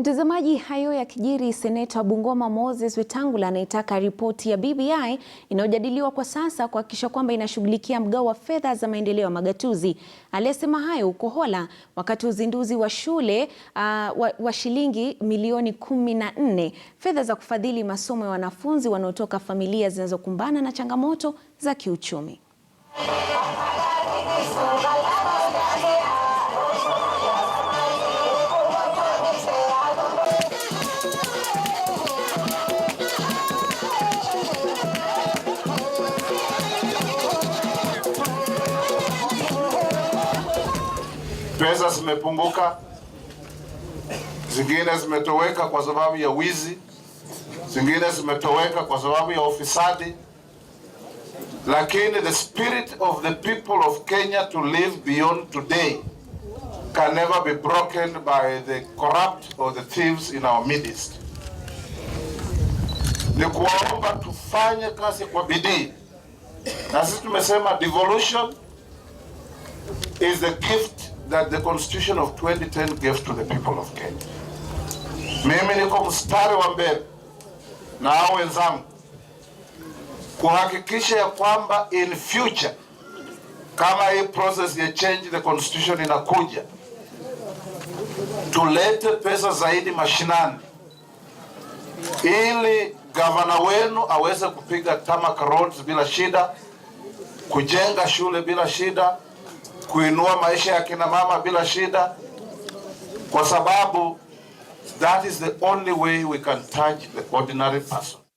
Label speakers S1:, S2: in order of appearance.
S1: Mtazamaji, hayo ya kijiri, Senata Bungoma Moses Wetangula anaitaka ripoti ya BBI inayojadiliwa kwa sasa kuhakikisha kwamba inashughulikia mgao wa fedha za maendeleo ya magatuzi. Aliyesema hayo huko Hola wakati uzinduzi wa shule wa shilingi milioni 14, fedha za kufadhili masomo ya wanafunzi wanaotoka familia zinazokumbana na changamoto za kiuchumi.
S2: Pesa zimepunguka, zingine zimetoweka kwa sababu ya wizi, zingine zimetoweka kwa sababu ya ufisadi, lakini the spirit of the people of Kenya to live beyond today can never be broken by the corrupt or the thieves in our midst. Ni kuwaomba tufanye kazi kwa bidii, na sisi tumesema devolution is the gift that the Constitution of 2010 gave to the people of Kenya. Mimi niko mstari wa mbele na hao wenzangu kuhakikisha ya kwamba in future kama hii process ya change the constitution inakuja, tulete pesa zaidi mashinani ili gavana wenu aweze kupiga tarmac roads bila shida, kujenga shule bila shida, kuinua maisha ya kina mama bila shida, kwa sababu that is the only way we can touch the ordinary person.